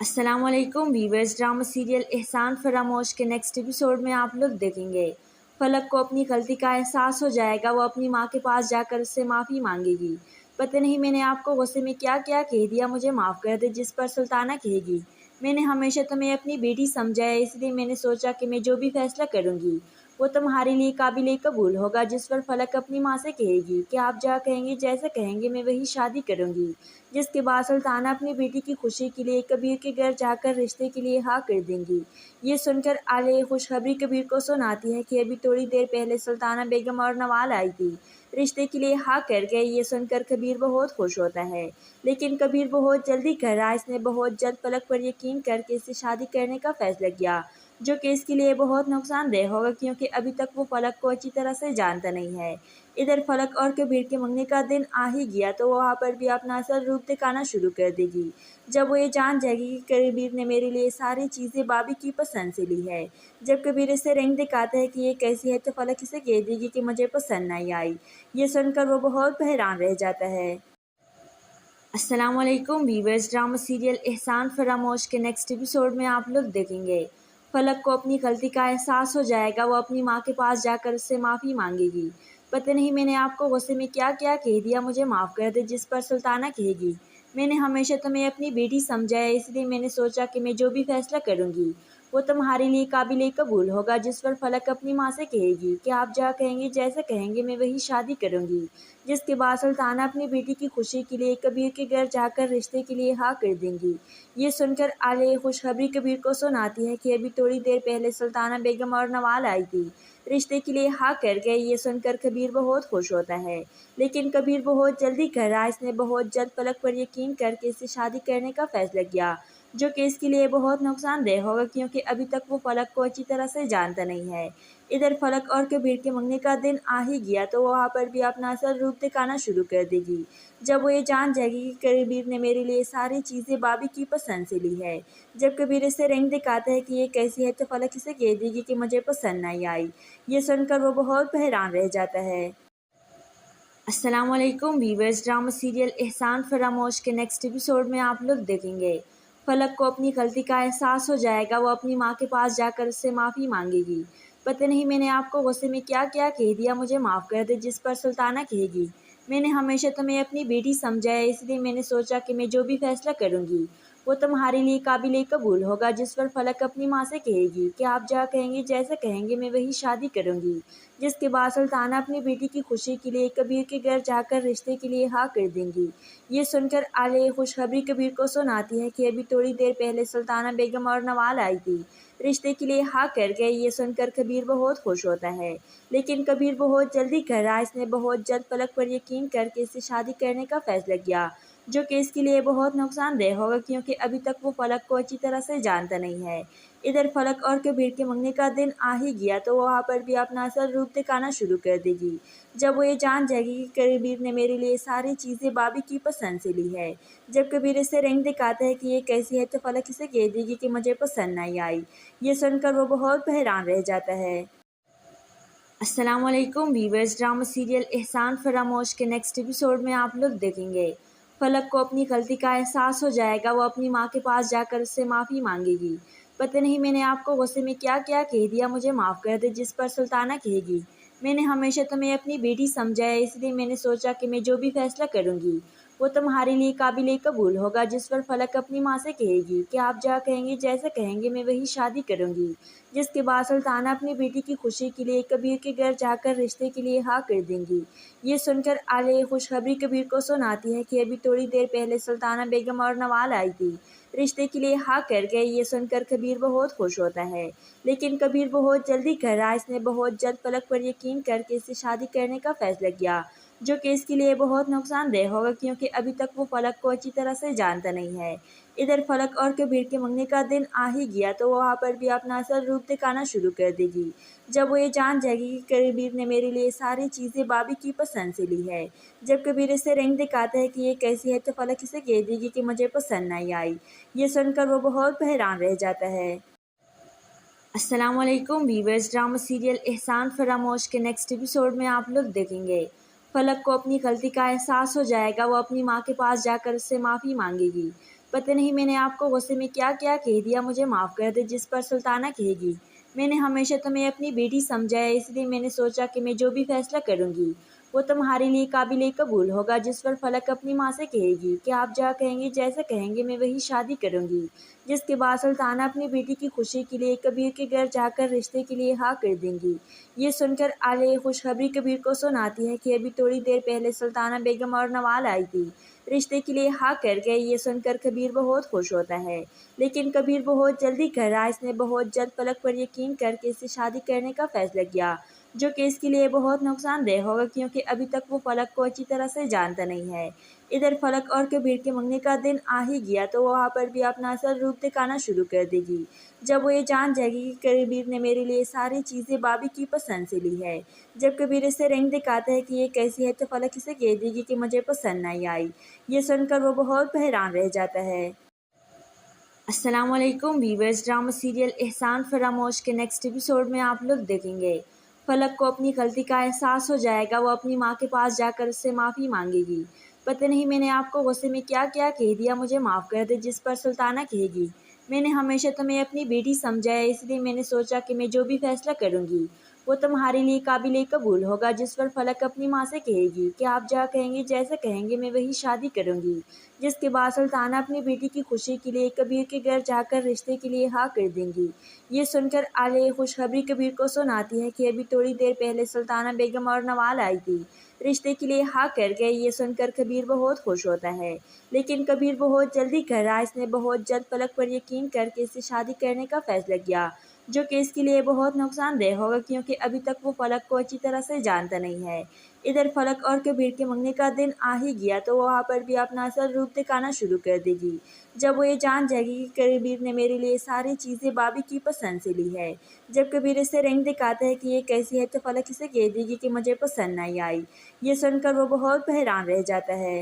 अस्सलाम वालेकुम वीवर्स, ड्रामा सीरियल एहसान फरामोश के नेक्स्ट एपिसोड में आप लोग देखेंगे फलक को अपनी गलती का एहसास हो जाएगा। वो अपनी माँ के पास जाकर उससे माफ़ी मांगेगी। पता नहीं मैंने आपको गुस्से में क्या क्या कह दिया, मुझे माफ़ कर दे। जिस पर सुल्ताना कहेगी, मैंने हमेशा तुम्हें अपनी बेटी समझा है, इसलिए मैंने सोचा कि मैं जो भी फैसला करूँगी वो तुम्हारे लिए काबिल कबूल होगा। जिस पर फलक अपनी माँ से कहेगी कि आप जहाँ कहेंगे जैसे कहेंगे मैं वही शादी करूँगी। जिसके बाद सुल्ताना अपनी बेटी की खुशी के लिए कबीर के घर जाकर रिश्ते के लिए हाँ कर देंगी। ये सुनकर आलिया खुशखबरी कबीर को सुनाती है कि अभी थोड़ी देर पहले सुल्ताना बेगम और नवाल आई थी, रिश्ते के लिए हाँ कर गए। ये सुनकर कबीर बहुत खुश होता है, लेकिन कबीर बहुत जल्दी कर रहा है। इसने बहुत जल्द फलक पर यकीन करके इससे शादी करने का फैसला किया, जो कि इसके लिए बहुत नुकसानदेह होगा क्योंकि अभी तक वो फलक को अच्छी तरह से जानता नहीं है। इधर फलक और कबीर के मंगने का दिन आ ही गया तो वहाँ पर भी अपना असल रूप दिखाना शुरू कर देगी। जब वो ये जान जाएगी कि कबीर ने मेरे लिए सारी चीज़ें भाभी की पसंद से ली है। जब कबीर इसे रिंग दिखाता है कि ये कैसी है तो फलक इसे कह देगी कि मुझे पसंद नहीं आई। ये सुनकर वो बहुत हैरान रह जाता है। अस्सलाम वालेकुम वीवर्स, ड्रामा सीरियल एहसान फरामोश के नेक्स्ट एपिसोड में आप लोग देखेंगे फलक को अपनी गलती का एहसास हो जाएगा। वो अपनी माँ के पास जाकर उससे माफ़ी मांगेगी। पता नहीं मैंने आपको गुस्से में क्या क्या कह दिया, मुझे माफ़ कर दे। जिस पर सुल्ताना कहेगी, मैंने हमेशा तुम्हें अपनी बेटी समझा है, इसलिए मैंने सोचा कि मैं जो भी फैसला करूँगी वो तुम्हारे लिए काबिल कबूल होगा। जिस पर फलक अपनी माँ से कहेगी कि आप जहाँ कहेंगे जैसे कहेंगे मैं वही शादी करूँगी। जिसके बाद सुल्ताना अपनी बेटी की खुशी के लिए कबीर के घर जाकर रिश्ते के लिए हाँ कर देंगी। ये सुनकर आलिया खुशखबरी कबीर को सुनाती है कि अभी थोड़ी देर पहले सुल्ताना बेगम और नवाल आई थी, रिश्ते के लिए हाँ कर गए। ये सुनकर कबीर बहुत खुश होता है, लेकिन कबीर बहुत जल्दी कर रहा है। इसने बहुत जल्द फलक पर यकीन करके इससे शादी करने का फैसला किया, जो कि इसके लिए बहुत नुकसानदेह होगा क्योंकि अभी तक वो फलक को अच्छी तरह से जानता नहीं है। इधर फलक और कबीर के मंगने का दिन आ ही गया तो वहाँ पर भी अपना असल रूप दिखाना शुरू कर देगी। जब वो ये जान जाएगी कि कबीर ने मेरे लिए सारी चीज़ें भाभी की पसंद से ली है। जब कबीर इसे रिंग दिखाता है कि ये कैसी है तो फलक इसे कह देगी कि मुझे पसंद नहीं आई। ये सुनकर वो बहुत हैरान रह जाता है। अस्सलाम वालेकुम वीवर्स, ड्रामा सीरियल एहसान फरामोश के नेक्स्ट एपिसोड में आप लोग देखेंगे फलक को अपनी गलती का एहसास हो जाएगा। वो अपनी माँ के पास जाकर उससे माफ़ी मांगेगी। पता नहीं मैंने आपको गुस्से में क्या क्या कह दिया, मुझे माफ़ कर दे। जिस पर सुल्ताना कहेगी, मैंने हमेशा तुम्हें अपनी बेटी समझा है, इसलिए मैंने सोचा कि मैं जो भी फैसला करूँगी वो तुम्हारे लिए काबिल कबूल होगा। जिस पर फलक अपनी माँ से कहेगी कि आप जहाँ कहेंगे जैसे कहेंगे मैं वही शादी करूँगी। जिसके बाद सुल्ताना अपनी बेटी की खुशी के लिए कबीर के घर जाकर रिश्ते के लिए हाँ कर देंगी। ये सुनकर आलिया खुशखबरी कबीर को सुनाती है कि अभी थोड़ी देर पहले सुल्ताना बेगम और नवाल आई थी, रिश्ते के लिए हाँ कर गए। ये सुनकर कबीर बहुत खुश होता है, लेकिन कबीर बहुत जल्दी कर रहा है। इसने बहुत जल्द फलक पर यकीन करके इससे शादी करने का फैसला किया, जो कि इसके लिए बहुत नुकसानदेह होगा क्योंकि अभी तक वो फलक को अच्छी तरह से जानता नहीं है। इधर फलक और कबीर के मंगने का दिन आ ही गया तो वहाँ पर भी अपना असल रूप दिखाना शुरू कर देगी। जब वो ये जान जाएगी कि कबीर ने मेरे लिए सारी चीज़ें भाभी की पसंद से ली है। जब कबीर इसे रिंग दिखाता है कि ये कैसी है तो फलक इसे कह देगी कि मुझे पसंद नहीं आई। ये सुनकर वो बहुत हैरान रह जाता है। अस्सलाम वालेकुम वीवर्स, ड्रामा सीरियल एहसान फरामोश के नेक्स्ट एपिसोड में आप लोग देखेंगे फलक को अपनी गलती का एहसास हो जाएगा। वो अपनी माँ के पास जाकर उससे माफ़ी मांगेगी। पता नहीं मैंने आपको गुस्से में क्या क्या कह दिया, मुझे माफ़ कर दे। जिस पर सुल्ताना कहेगी, मैंने हमेशा तुम्हें अपनी बेटी समझा है, इसलिए मैंने सोचा कि मैं जो भी फैसला करूँगी वो तुम्हारे लिए काबिल कबूल होगा। जिस पर फलक अपनी माँ से कहेगी कि आप जहाँ कहेंगे जैसे कहेंगे मैं वही शादी करूँगी। जिसके बाद सुल्ताना अपनी बेटी की खुशी के लिए कबीर के घर जाकर रिश्ते के लिए हाँ कर देंगी। ये सुनकर आलिया खुशखबरी कबीर को सुनाती है कि अभी थोड़ी देर पहले सुल्ताना बेगम और नवाल आई थी, रिश्ते के लिए हाँ कर गए। ये सुनकर कबीर बहुत खुश होता है, लेकिन कबीर बहुत जल्दी कर रहा है। इसने बहुत जल्द फलक पर यकीन करके इससे शादी करने का फैसला किया, जो कि इसके लिए बहुत नुकसानदेह होगा क्योंकि अभी तक वो फलक को अच्छी तरह से जानता नहीं है। इधर फलक और कबीर के मंगने का दिन आ ही गया तो वहाँ पर भी अपना असल रूप दिखाना शुरू कर देगी। जब वो ये जान जाएगी कि कबीर ने मेरे लिए सारी चीज़ें भाभी की पसंद से ली है। जब कबीर इसे रिंग दिखाता है कि ये कैसी है तो फलक इसे कह देगी कि मुझे पसंद नहीं आई। ये सुनकर वो बहुत हैरान रह जाता है। अस्सलाम वालेकुम वीवर्स, ड्रामा सीरियल एहसान फरामोश के नेक्स्ट एपिसोड में आप लोग देखेंगे फलक को अपनी गलती का एहसास हो जाएगा। वो अपनी माँ के पास जाकर उससे माफ़ी मांगेगी। पता नहीं मैंने आपको गुस्से में क्या क्या कह दिया, मुझे माफ़ कर दे। जिस पर सुल्ताना कहेगी, मैंने हमेशा तुम्हें अपनी बेटी समझा है, इसलिए मैंने सोचा कि मैं जो भी फैसला करूँगी वो तुम्हारे लिए काबिल कबूल होगा। जिस पर फलक अपनी माँ से कहेगी कि आप जहाँ कहेंगे जैसे कहेंगे मैं वही शादी करूँगी। जिसके बाद सुल्ताना अपनी बेटी की खुशी के लिए कबीर के घर जाकर रिश्ते के लिए हाँ कर देंगी। ये सुनकर आलिया खुशखबरी कबीर को सुनाती है कि अभी थोड़ी देर पहले सुल्ताना बेगम और नवाल आई थी, रिश्ते के लिए हाँ कर गए। ये सुनकर कबीर बहुत खुश होता है, लेकिन कबीर बहुत जल्दी कर रहा है। इसने बहुत जल्द फलक पर यकीन करके इससे शादी करने का फैसला किया, जो कि इसके लिए बहुत नुकसानदेह होगा क्योंकि अभी तक वो फलक को अच्छी तरह से जानता नहीं है। इधर फलक और कबीर के मंगने का दिन आ ही गया तो वहाँ पर भी अपना असल रूप दिखाना शुरू कर देगी। जब वो ये जान जाएगी कि कबीर ने मेरे लिए सारी चीज़ें भाभी की पसंद से ली है। जब कबीर इसे रिंग दिखाता है कि ये कैसी है तो फलक इसे कह देगी कि मुझे पसंद नहीं आई। ये सुनकर वो बहुत हैरान रह जाता है। अस्सलाम वालेकुम वीवर्स, ड्रामा सीरियल एहसान फरामोश के नेक्स्ट एपिसोड में आप लोग देखेंगे फलक को अपनी गलती का एहसास हो जाएगा। वो अपनी माँ के पास जाकर उससे माफ़ी मांगेगी। पता नहीं मैंने आपको गुस्से में क्या क्या कह दिया, मुझे माफ़ कर दे। जिस पर सुल्ताना कहेगी, मैंने हमेशा तुम्हें अपनी बेटी समझा है, इसलिए मैंने सोचा कि मैं जो भी फैसला करूँगी वो तुम्हारे लिए काबिल कबूल होगा। जिस पर फलक अपनी माँ से कहेगी कि आप जहाँ कहेंगे जैसे कहेंगे मैं वही शादी करूँगी। जिसके बाद सुल्ताना अपनी बेटी की खुशी के लिए कबीर के घर जाकर रिश्ते के लिए हाँ कर देंगी। ये सुनकर आलिया खुशखबरी कबीर को सुनाती है कि अभी थोड़ी देर पहले सुल्ताना बेगम और नवाल आई थी, रिश्ते के लिए हाँ कर गए। ये सुनकर कबीर बहुत खुश होता है, लेकिन कबीर बहुत जल्दी कर रहा है। इसने बहुत जल्द फलक पर यकीन करके इससे शादी करने का फैसला किया, जो कि इसके लिए बहुत नुकसानदेह होगा क्योंकि अभी तक वो फलक को अच्छी तरह से जानता नहीं है। इधर फलक और कबीर के मंगने का दिन आ ही गया तो वहाँ पर भी अपना असल रूप दिखाना शुरू कर देगी। जब वो ये जान जाएगी कि कबीर ने मेरे लिए सारी चीज़ें भाभी की पसंद से ली है। जब कबीर इसे रिंग दिखाता है कि ये कैसी है तो फलक इसे कह देगी कि मुझे पसंद नहीं आई। ये सुनकर वो बहुत हैरान रह जाता है।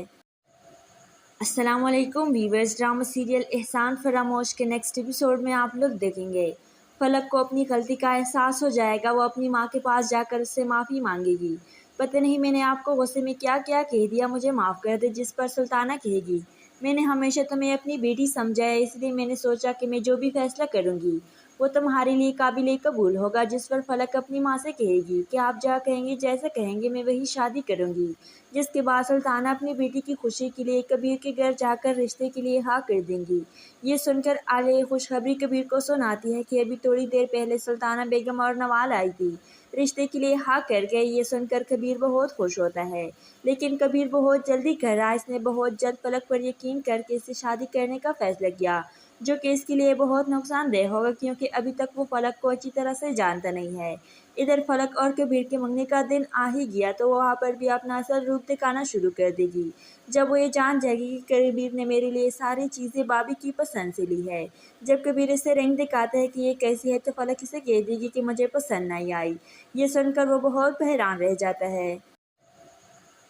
अस्सलाम वालेकुम वीवर्स, ड्रामा सीरियल एहसान फरामोश के नेक्स्ट एपिसोड में आप लोग देखेंगे फलक को अपनी गलती का एहसास हो जाएगा। वो अपनी माँ के पास जाकर उससे माफ़ी मांगेगी। पता नहीं मैंने आपको गुस्से में क्या क्या कह दिया, मुझे माफ़ कर दे। जिस पर सुल्ताना कहेगी, मैंने हमेशा तुम्हें अपनी बेटी समझा है, इसलिए मैंने सोचा कि मैं जो भी फैसला करूँगी वो तुम्हारे लिए काबिल कबूल होगा। जिस पर फलक अपनी माँ से कहेगी कि आप जहाँ कहेंगे जैसे कहेंगे मैं वही शादी करूँगी। जिसके बाद सुल्ताना अपनी बेटी की खुशी के लिए कबीर के घर जाकर रिश्ते के लिए हाँ कर देंगी। ये सुनकर आलिया खुशखबरी कबीर को सुनाती है कि अभी थोड़ी देर पहले सुल्ताना बेगम और नवाल आई थी, रिश्ते के लिए हाँ कर गए। ये सुनकर कबीर बहुत खुश होता है, लेकिन कबीर बहुत जल्दी कर रहा है। इसने बहुत जल्द फलक पर यकीन करके इससे शादी करने का फैसला किया, जो कि इसके लिए बहुत नुकसानदेह होगा क्योंकि अभी तक वो फलक को अच्छी तरह से जानता नहीं है। इधर फलक और कबीर के मंगनी का दिन आ ही गया तो वहाँ पर भी अपना असल रूप दिखाना शुरू कर देगी। जब वो ये जान जाएगी कि कबीर ने मेरे लिए सारी चीज़ें भाभी की पसंद से ली है। जब कबीर इसे रिंग दिखाता है कि ये कैसी है तो फलक इसे कह देगी कि मुझे पसंद नहीं आई। ये सुनकर वो बहुत हैरान रह जाता है।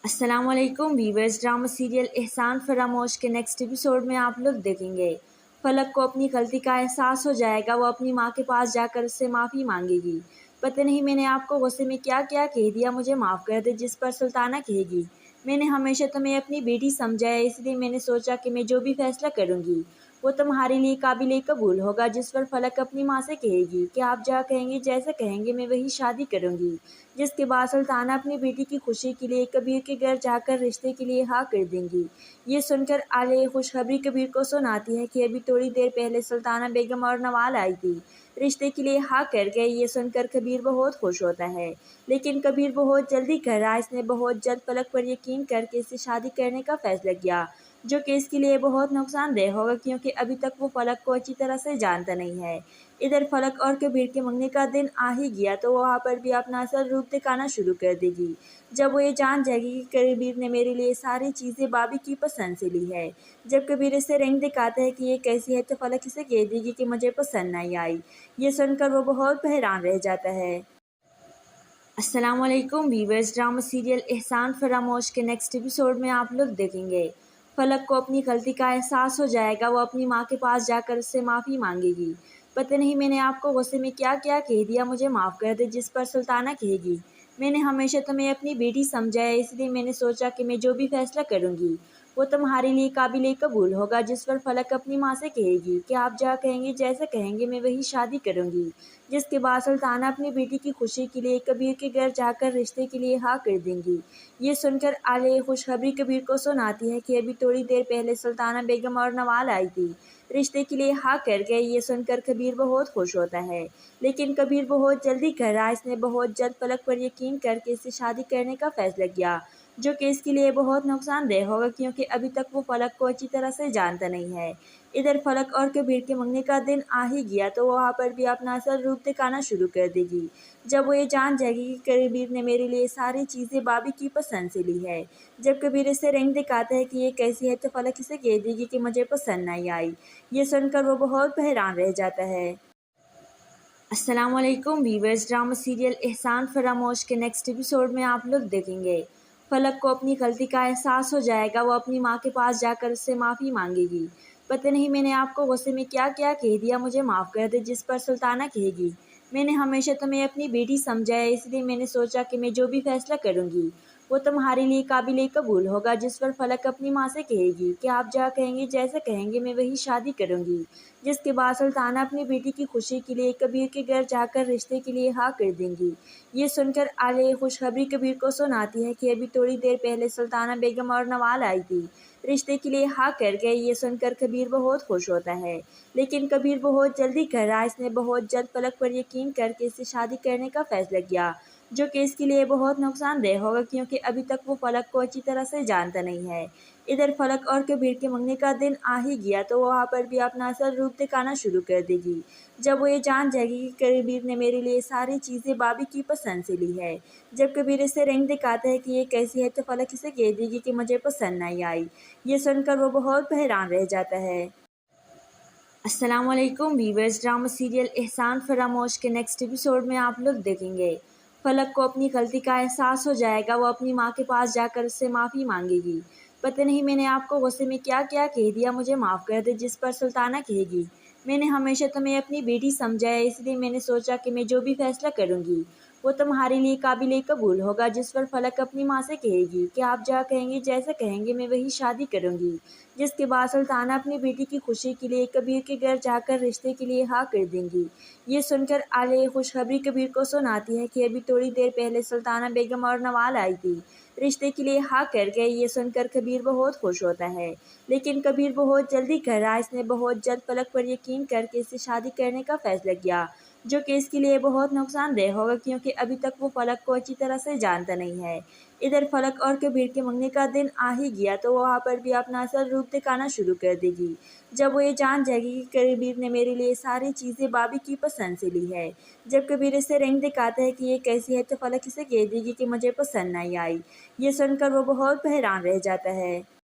अस्सलामुअलैकुम वीवर्स, ड्रामा सीरियल एहसान फरामोश के नेक्स्ट एपिसोड में आप लोग देखेंगे फलक को अपनी गलती का एहसास हो जाएगा। वो अपनी माँ के पास जाकर उससे माफ़ी मांगेगी। पता नहीं मैंने आपको गुस्से में क्या क्या कह दिया, मुझे माफ़ कर दे। जिस पर सुल्ताना कहेगी, मैंने हमेशा तुम्हें अपनी बेटी समझा है, इसलिए मैंने सोचा कि मैं जो भी फैसला करूँगी वो तुम्हारे लिए काबिल कबूल होगा। जिस पर फलक अपनी माँ से कहेगी कि आप जहाँ कहेंगे जैसे कहेंगे मैं वही शादी करूँगी। जिसके बाद सुल्ताना अपनी बेटी की खुशी के लिए कबीर के घर जाकर रिश्ते के लिए हाँ कर देंगी। ये सुनकर आलिया खुशखबरी कबीर को सुनाती है कि अभी थोड़ी देर पहले सुल्ताना बेगम और नवाल आई थी, रिश्ते के लिए हाँ कर गए। ये सुनकर कबीर बहुत खुश होता है, लेकिन कबीर बहुत जल्दी कर रहा है। इसने बहुत जल्द फलक पर यकीन करके इससे शादी करने का फैसला किया, जो कि इसके लिए बहुत नुकसानदेह होगा क्योंकि अभी तक वो फलक को अच्छी तरह से जानता नहीं है। इधर फलक और कबीर के मंगनी का दिन आ ही गया तो वहाँ पर भी अपना असल रूप दिखाना शुरू कर देगी। जब वो ये जान जाएगी कि कबीर ने मेरे लिए सारी चीज़ें भाभी की पसंद से ली है। जब कबीर इसे रिंग दिखाता है कि ये कैसी है तो फलक इसे कह देगी कि मुझे पसंद नहीं आई। ये सुनकर वो बहुत हैरान रह जाता है। अस्सलामुअलैकुम वीवर्स, ड्रामा सीरियल एहसान फरामोश के नेक्स्ट एपिसोड में आप लोग देखेंगे फलक को अपनी गलती का एहसास हो जाएगा। वो अपनी माँ के पास जाकर उससे माफ़ी मांगेगी। पता नहीं मैंने आपको गुस्से में क्या क्या कह दिया, मुझे माफ़ कर दे। जिस पर सुल्ताना कहेगी, मैंने हमेशा तुम्हें अपनी बेटी समझा है, इसलिए मैंने सोचा कि मैं जो भी फैसला करूँगी वो तुम्हारे लिए काबिल कबूल होगा। जिस पर फलक अपनी माँ से कहेगी कि आप जहाँ कहेंगे जैसे कहेंगे मैं वही शादी करूँगी। जिसके बाद सुल्ताना अपनी बेटी की खुशी के लिए कबीर के घर जाकर रिश्ते के लिए हाँ कर देंगी। ये सुनकर आलिया खुशखबरी कबीर को सुनाती है कि अभी थोड़ी देर पहले सुल्ताना बेगम और नवाल आई थी, रिश्ते के लिए हाँ कर गए। ये सुनकर कबीर बहुत खुश होता है, लेकिन कबीर बहुत जल्दी कर रहा है। इसने बहुत जल्द फलक पर यकीन करके इससे शादी करने का फैसला किया, जो कि इसके लिए बहुत नुकसानदेह होगा क्योंकि अभी तक वो फलक को अच्छी तरह से जानता नहीं है। इधर फलक और कबीर के मंगनी का दिन आ ही गया तो वहाँ पर भी अपना असल रूप दिखाना शुरू कर देगी। जब वो ये जान जाएगी कि कबीर ने मेरे लिए सारी चीज़ें भाभी की पसंद से ली है। जब कबीर इसे रिंग दिखाता है कि ये कैसी है तो फलक इसे कह देगी कि मुझे पसंद नहीं आई। ये सुनकर वो बहुत हैरान रह जाता है। अस्सलामुअलैकुम वीवर्स, ड्रामा सीरियल एहसान फरामोश के नेक्स्ट एपिसोड में आप लोग देखेंगे फलक को अपनी गलती का एहसास हो जाएगा। वो अपनी माँ के पास जाकर उससे माफ़ी मांगेगी। पता नहीं मैंने आपको गुस्से में क्या क्या कह दिया, मुझे माफ़ कर दे। जिस पर सुल्ताना कहेगी, मैंने हमेशा तुम्हें अपनी बेटी समझा है, इसलिए मैंने सोचा कि मैं जो भी फैसला करूँगी वो तुम्हारे लिए काबिल कबूल होगा। जिस पर फलक अपनी माँ से कहेगी कि आप जहाँ कहेंगे जैसे कहेंगे मैं वही शादी करूँगी। जिसके बाद सुल्ताना अपनी बेटी की खुशी के लिए कबीर के घर जाकर रिश्ते के लिए हाँ कर देंगी। ये सुनकर आलिया खुशखबरी कबीर को सुनाती है कि अभी थोड़ी देर पहले सुल्ताना बेगम और नवाल आई थी, रिश्ते के लिए हाँ कर गए। ये सुनकर कबीर बहुत खुश होता है, लेकिन कबीर बहुत जल्दी कर रहा है। इसने बहुत जल्द फलक पर यकीन करके इससे शादी करने का फैसला किया, जो कि इसके लिए बहुत नुकसानदेह होगा क्योंकि अभी तक वो फलक को अच्छी तरह से जानता नहीं है। इधर फलक और कबीर के मंगनी का दिन आ ही गया तो वहाँ पर भी अपना असल रूप दिखाना शुरू कर देगी। जब वो ये जान जाएगी कि कबीर ने मेरे लिए सारी चीज़ें भाभी की पसंद से ली है। जब कबीर इसे रिंग दिखाता है कि ये कैसी है तो फलक इसे कह देगी कि मुझे पसंद नहीं आई। ये सुनकर वो बहुत हैरान रह जाता है। अस्सलामुअलैकुम वीवर्स, ड्रामा सीरियल एहसान फरामोश के नेक्स्ट एपिसोड में आप लोग देखेंगे फलक को अपनी गलती का एहसास हो जाएगा। वो अपनी माँ के पास जाकर उससे माफ़ी मांगेगी। पता नहीं मैंने आपको गुस्से में क्या क्या कह दिया, मुझे माफ़ कर दे। जिस पर सुल्ताना कहेगी, मैंने हमेशा तुम्हें अपनी बेटी समझा है, इसलिए मैंने सोचा कि मैं जो भी फैसला करूँगी वो तुम्हारे लिए काबिल कबूल होगा। जिस पर फलक अपनी माँ से कहेगी कि आप जहाँ कहेंगे जैसे कहेंगे मैं वही शादी करूँगी। जिसके बाद सुल्ताना अपनी बेटी की खुशी के लिए कबीर के घर जाकर रिश्ते के लिए हाँ कर देंगी। ये सुनकर आलिया खुशखबरी कबीर को सुनाती है कि अभी थोड़ी देर पहले सुल्ताना बेगम और नवाल आई थी, रिश्ते के लिए हाँ कर गए। ये सुनकर कबीर बहुत खुश होता है, लेकिन कबीर बहुत जल्दी कर रहा है। इसने बहुत जल्द फलक पर यकीन करके इससे शादी करने का फैसला किया, जो कि इसके लिए बहुत नुकसानदेह होगा क्योंकि अभी तक वो फलक को अच्छी तरह से जानता नहीं है। इधर फलक और कबीर के मंगने का दिन आ ही गया तो वहाँ पर भी अपना असल रूप दिखाना शुरू कर देगी। जब वो ये जान जाएगी कि कबीर ने मेरे लिए सारी चीज़ें भाभी की पसंद से ली है। जब कबीर इसे रिंग दिखाता है कि ये कैसी है तो फलक इसे कह देगी कि मुझे पसंद नहीं आई। ये सुनकर वो बहुत हैरान रह जाता है।